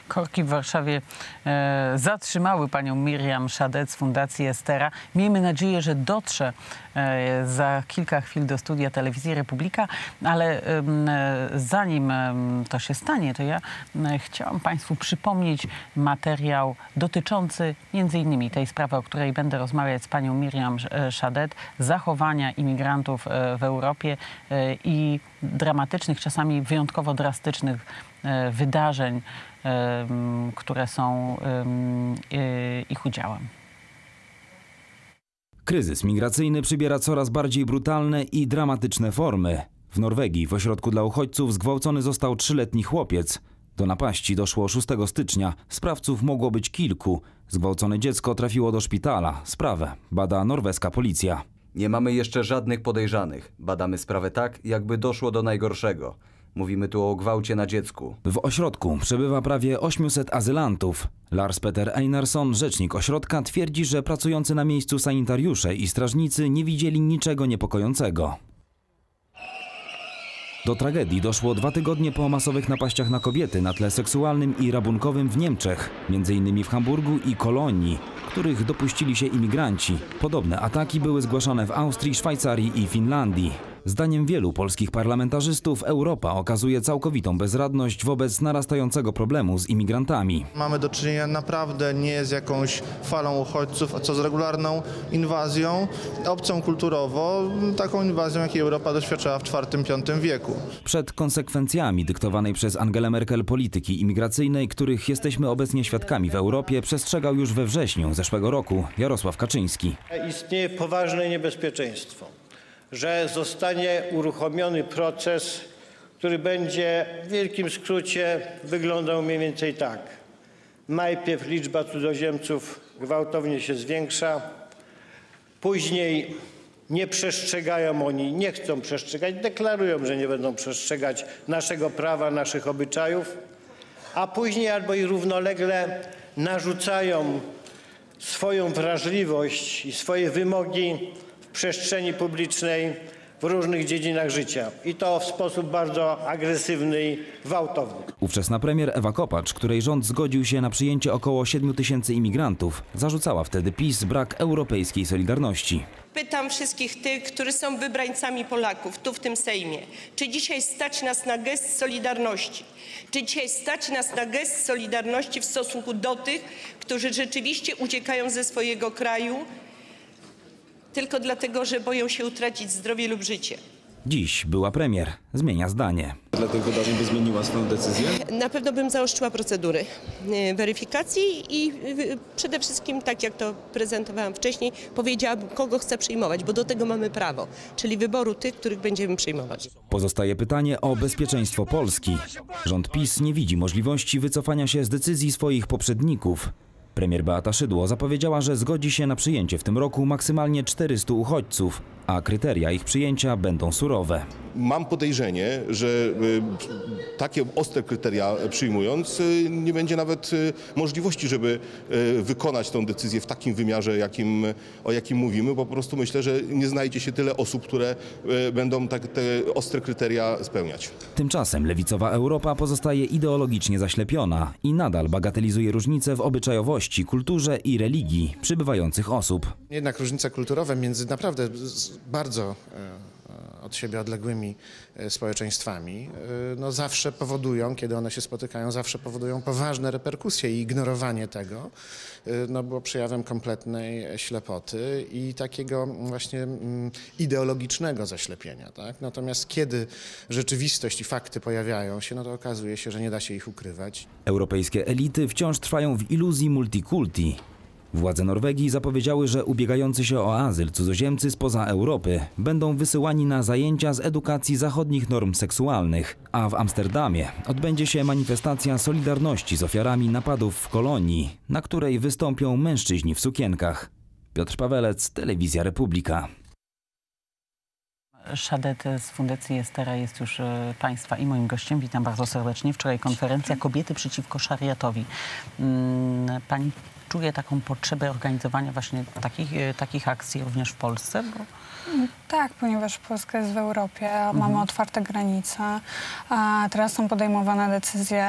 Korki w Warszawie zatrzymały panią Miriam Szadet z Fundacji Estera. Miejmy nadzieję, że dotrze za kilka chwil do studia Telewizji Republika, ale zanim to się stanie, to ja chciałam państwu przypomnieć materiał dotyczący między innymi tej sprawy, o której będę rozmawiać z panią Miriam Szadet, zachowania imigrantów w Europie i dramatycznych, czasami wyjątkowo drastycznych wydarzeń, które są ich udziałem. Kryzys migracyjny przybiera coraz bardziej brutalne i dramatyczne formy. W Norwegii w ośrodku dla uchodźców zgwałcony został 3-letni chłopiec. Do napaści doszło 6 stycznia. Sprawców mogło być kilku. Zgwałcone dziecko trafiło do szpitala. Sprawę bada norweska policja. Nie mamy jeszcze żadnych podejrzanych. Badamy sprawę tak, jakby doszło do najgorszego. Mówimy tu o gwałcie na dziecku. W ośrodku przebywa prawie 800 azylantów. Lars Peter Einarsson, rzecznik ośrodka, twierdzi, że pracujący na miejscu sanitariusze i strażnicy nie widzieli niczego niepokojącego. Do tragedii doszło 2 tygodnie po masowych napaściach na kobiety na tle seksualnym i rabunkowym w Niemczech, m.in. w Hamburgu i Kolonii, których dopuścili się imigranci. Podobne ataki były zgłaszane w Austrii, Szwajcarii i Finlandii. Zdaniem wielu polskich parlamentarzystów Europa okazuje całkowitą bezradność wobec narastającego problemu z imigrantami. Mamy do czynienia naprawdę nie z jakąś falą uchodźców, a co z regularną inwazją, obcą kulturowo, taką inwazją, jakiej Europa doświadczała w IV-V wieku. Przed konsekwencjami dyktowanej przez Angelę Merkel polityki imigracyjnej, których jesteśmy obecnie świadkami w Europie, przestrzegał już we wrześniu zeszłego roku Jarosław Kaczyński. Istnieje poważne niebezpieczeństwo, że zostanie uruchomiony proces, który będzie w wielkim skrócie wyglądał mniej więcej tak. Najpierw liczba cudzoziemców gwałtownie się zwiększa, później nie przestrzegają oni, nie chcą przestrzegać, deklarują, że nie będą przestrzegać naszego prawa, naszych obyczajów, a później albo i równolegle narzucają swoją wrażliwość i swoje wymogi w przestrzeni publicznej w różnych dziedzinach życia i to w sposób bardzo agresywny i gwałtowny. Ówczesna premier Ewa Kopacz, której rząd zgodził się na przyjęcie około 7 000 imigrantów, zarzucała wtedy PiS brak europejskiej solidarności. Pytam wszystkich tych, którzy są wybrańcami Polaków tu w tym Sejmie, czy dzisiaj stać nas na gest solidarności? Czy dzisiaj stać nas na gest solidarności w stosunku do tych, którzy rzeczywiście uciekają ze swojego kraju tylko dlatego, że boją się utracić zdrowie lub życie? Dziś była premier. Zmienia zdanie. Dla tych wydarzeń by zmieniła swoją decyzję? Na pewno bym zaostrzyła procedury weryfikacji i przede wszystkim, tak jak to prezentowałam wcześniej, powiedziałabym, kogo chcę przyjmować, bo do tego mamy prawo, czyli wyboru tych, których będziemy przyjmować. Pozostaje pytanie o bezpieczeństwo Polski. Rząd PiS nie widzi możliwości wycofania się z decyzji swoich poprzedników. Premier Beata Szydło zapowiedziała, że zgodzi się na przyjęcie w tym roku maksymalnie 400 uchodźców, a kryteria ich przyjęcia będą surowe. Mam podejrzenie, że takie ostre kryteria przyjmując, nie będzie nawet możliwości, żeby wykonać tę decyzję w takim wymiarze, o jakim mówimy, bo po prostu myślę, że nie znajdzie się tyle osób, które będą te ostre kryteria spełniać. Tymczasem lewicowa Europa pozostaje ideologicznie zaślepiona i nadal bagatelizuje różnice w obyczajowości, kulturze i religii przybywających osób. Jednak różnice kulturowe między naprawdę bardzo od siebie odległymi społeczeństwami, no zawsze powodują, kiedy one się spotykają, zawsze powodują poważne reperkusje i ignorowanie tego no, było przejawem kompletnej ślepoty i takiego właśnie ideologicznego zaślepienia. Tak? Natomiast kiedy rzeczywistość i fakty pojawiają się, no to okazuje się, że nie da się ich ukrywać. Europejskie elity wciąż trwają w iluzji multikulti. Władze Norwegii zapowiedziały, że ubiegający się o azyl cudzoziemcy spoza Europy będą wysyłani na zajęcia z edukacji zachodnich norm seksualnych, a w Amsterdamie odbędzie się manifestacja solidarności z ofiarami napadów w Kolonii, na której wystąpią mężczyźni w sukienkach. Piotr Pawelec, Telewizja Republika. Szadet z Fundacji Estera jest już państwa i moim gościem. Witam bardzo serdecznie. Wczoraj konferencja Kobiety przeciwko szariatowi. Pani czuje taką potrzebę organizowania właśnie takich akcji również w Polsce? Tak, ponieważ Polska jest w Europie, mamy otwarte granice, a teraz są podejmowane decyzje,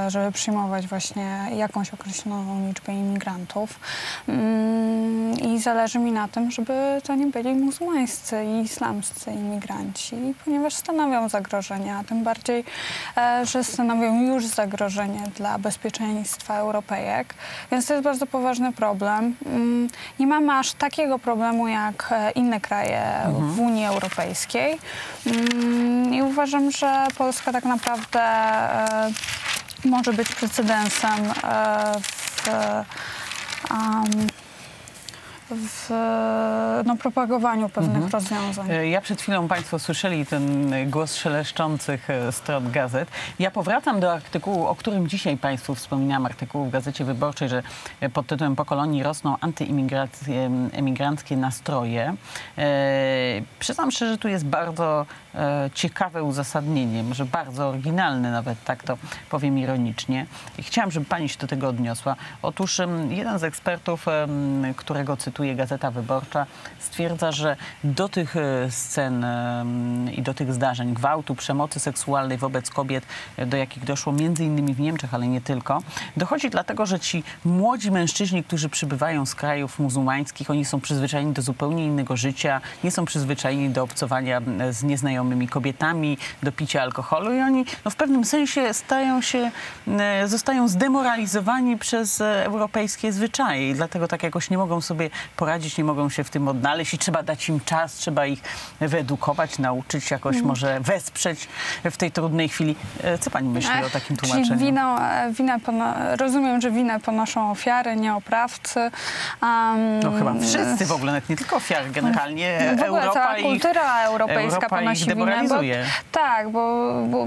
żeby przyjmować właśnie jakąś określoną liczbę imigrantów. I zależy mi na tym, żeby to nie byli muzułmańscy i islamscy imigranci, ponieważ stanowią zagrożenie, a tym bardziej, że stanowią już zagrożenie dla bezpieczeństwa Europejek, więc to jest bardzo poważny problem. Nie mamy aż takiego problemu jak inne kraje w Unii Europejskiej i uważam, że Polska tak naprawdę może być precedensem w propagowaniu pewnych rozwiązań. Ja przed chwilą państwo słyszeli ten głos szeleszczących stron gazet. Ja powracam do artykułu, o którym dzisiaj państwu wspominałam, artykułu w Gazecie Wyborczej, że pod tytułem "Po kolonii rosną antyemigranckie nastroje". Przyznam szczerze, że tu jest bardzo ciekawe uzasadnienie, może bardzo oryginalne nawet, tak to powiem ironicznie. I chciałam, żeby pani się do tego odniosła. Otóż jeden z ekspertów, którego cytuje Gazeta Wyborcza, stwierdza, że do tych scen i do tych zdarzeń gwałtu, przemocy seksualnej wobec kobiet, do jakich doszło między innymi w Niemczech, ale nie tylko, dochodzi dlatego, że ci młodzi mężczyźni, którzy przybywają z krajów muzułmańskich, oni są przyzwyczajeni do zupełnie innego życia, nie są przyzwyczajeni do obcowania z nieznajomymi kobietami, do picia alkoholu i oni w pewnym sensie zostają zdemoralizowani przez europejskie zwyczaje i dlatego tak jakoś nie mogą sobie poradzić, nie mogą się w tym odnaleźć i trzeba dać im czas, trzeba ich wyedukować, nauczyć, jakoś może wesprzeć w tej trudnej chwili. Co pani myśli o takim tłumaczeniu? Rozumiem, że winę ponoszą ofiary, nie oprawcy. No chyba wszyscy w ogóle, nawet nie tylko ofiary, generalnie w ogóle Europa cała kultura europejska ponosi winę.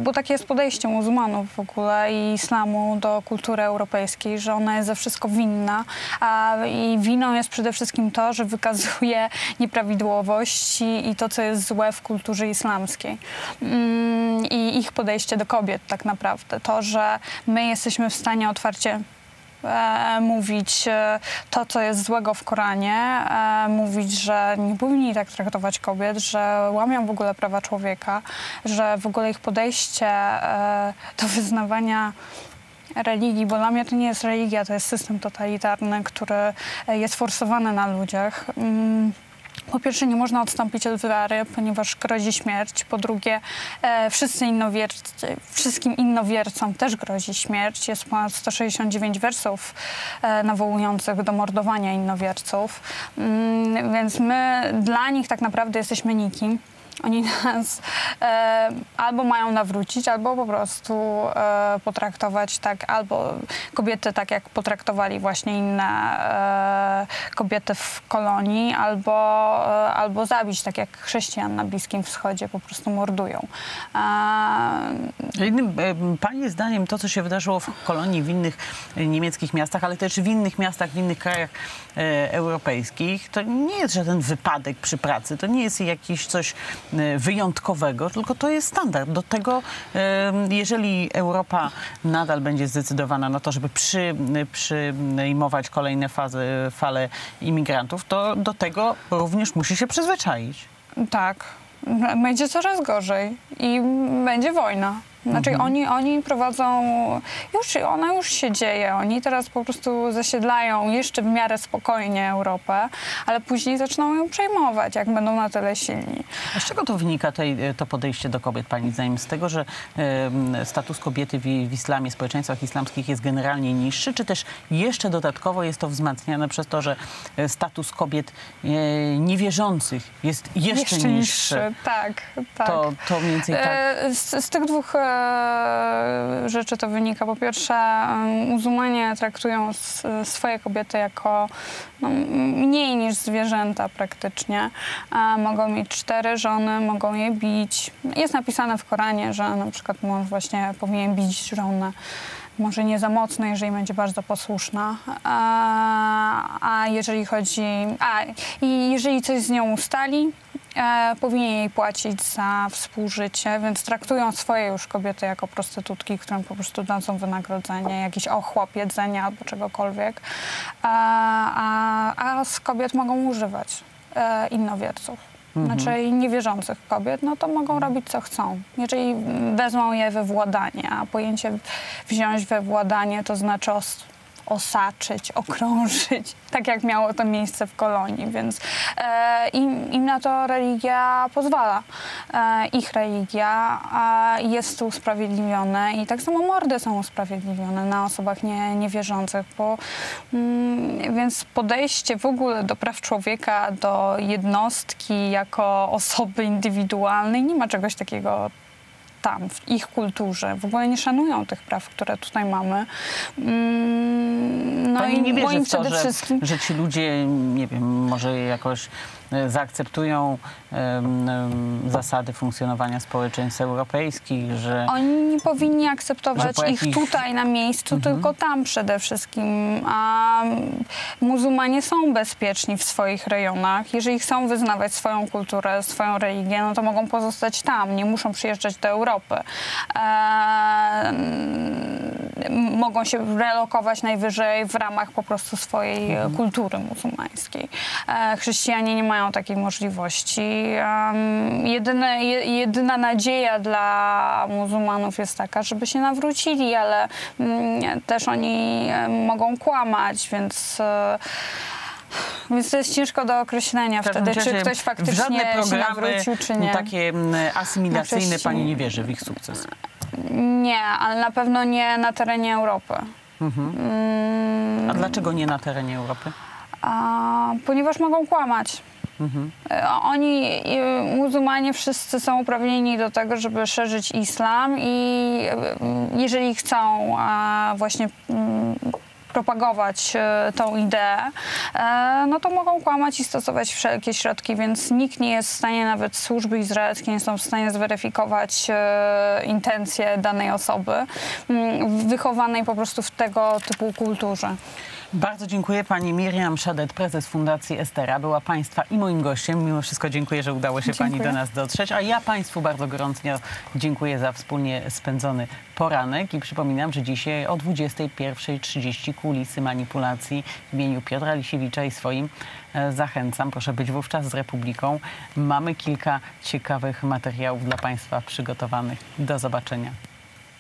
Bo takie jest podejście muzułmanów w ogóle i islamu do kultury europejskiej, że ona jest za wszystko winna, i winą jest przede wszystkim to, że wykazuje nieprawidłowości i to, co jest złe w kulturze islamskiej. I ich podejście do kobiet tak naprawdę. To, że my jesteśmy w stanie otwarcie mówić to, co jest złego w Koranie, mówić, że nie powinni tak traktować kobiet, że łamią w ogóle prawa człowieka, że w ogóle ich podejście do wyznawania religii, bo dla mnie to nie jest religia, to jest system totalitarny, który jest forsowany na ludziach. Po pierwsze, nie można odstąpić od wiary, ponieważ grozi śmierć. Po drugie, wszystkim innowiercom też grozi śmierć. Jest ponad 169 wersów nawołujących do mordowania innowierców. Więc my dla nich tak naprawdę jesteśmy nikim. Oni nas albo mają nawrócić, albo po prostu potraktować tak, albo kobiety tak, jak potraktowali właśnie inne kobiety w kolonii, albo zabić, tak jak chrześcijan na Bliskim Wschodzie po prostu mordują. Pani zdaniem to, co się wydarzyło w kolonii, w innych niemieckich miastach, ale też w innych miastach, w innych krajach europejskich, to nie jest żaden wypadek przy pracy, to nie jest jakieś coś wyjątkowego, tylko to jest standard. Do tego, jeżeli Europa nadal będzie zdecydowana na to, żeby przyjmować kolejne fale imigrantów, to do tego również musi się przyzwyczaić. Tak. Będzie coraz gorzej i będzie wojna. Znaczy oni prowadzą, ona już się dzieje, oni teraz po prostu zasiedlają jeszcze w miarę spokojnie Europę, ale później zaczną ją przejmować, jak będą na tyle silni. A z czego to wynika to podejście do kobiet, pani zdaniem? Z tego, że status kobiety w islamie, społeczeństwach islamskich jest generalnie niższy, czy też jeszcze dodatkowo jest to wzmacniane przez to, że status kobiet niewierzących jest jeszcze niższy? Tak. To mniej więcej tak. Z tych dwóch rzeczy to wynika. Po pierwsze, muzułmanie traktują swoje kobiety jako mniej niż zwierzęta praktycznie. Mogą mieć 4 żony, mogą je bić. Jest napisane w Koranie, że na przykład mąż właśnie powinien bić żonę. Może nie za mocno, jeżeli będzie bardzo posłuszna. I jeżeli coś z nią ustali, powinien jej płacić za współżycie, więc traktują swoje już kobiety jako prostytutki, którym po prostu dadzą wynagrodzenie, jakiś ochłap jedzenia albo czegokolwiek, a z kobiet mogą używać innowierców. Znaczy niewierzących kobiet, no to mogą robić co chcą. Jeżeli wezmą je we władanie, a pojęcie wziąć we władanie to znaczy osaczyć, okrążyć, tak jak miało to miejsce w kolonii, więc im na to religia pozwala. Ich religia jest tu usprawiedliwione i tak samo mordy są usprawiedliwione na osobach niewierzących, więc podejście w ogóle do praw człowieka, do jednostki jako osoby indywidualnej, nie ma czegoś takiego tam, w ich kulturze. W ogóle nie szanują tych praw, które tutaj mamy. No Pani i nie wierzy w to, przede wszystkim... że ci ludzie, nie wiem, może jakoś zaakceptują zasady funkcjonowania społeczeństw europejskich, że... Oni nie powinni akceptować ich jakichś... tutaj na miejscu, tylko tam przede wszystkim. A muzułmanie są bezpieczni w swoich rejonach. Jeżeli chcą wyznawać swoją kulturę, swoją religię, no to mogą pozostać tam. Nie muszą przyjeżdżać do Europy. Mogą się relokować najwyżej w ramach po prostu swojej kultury muzułmańskiej. Chrześcijanie nie mają takiej możliwości. Jedyna nadzieja dla muzułmanów jest taka, żeby się nawrócili, ale też oni mogą kłamać, więc to jest ciężko do określenia wtedy, czy ktoś faktycznie się nawrócił, czy nie. Takie asymilacyjne pani nie wierzy w ich sukces? Nie, ale na pewno nie na terenie Europy. A dlaczego nie na terenie Europy? Ponieważ mogą kłamać. Oni, muzułmanie, wszyscy są uprawnieni do tego, żeby szerzyć islam i jeżeli chcą właśnie propagować tą ideę, no to mogą kłamać i stosować wszelkie środki, więc nikt nie jest w stanie, nawet służby izraelskie nie są w stanie zweryfikować intencje danej osoby wychowanej po prostu w tego typu kulturze. Bardzo dziękuję. Pani Miriam Shadet, prezes Fundacji Estera, była Państwa i moim gościem. Mimo wszystko dziękuję, że udało się Pani do nas dotrzeć. A ja Państwu bardzo gorąco dziękuję za wspólnie spędzony poranek i przypominam, że dzisiaj o 21:30 kulisy manipulacji w imieniu Piotra Lisiewicza i swoim zachęcam. Proszę być wówczas z Republiką. Mamy kilka ciekawych materiałów dla Państwa przygotowanych. Do zobaczenia.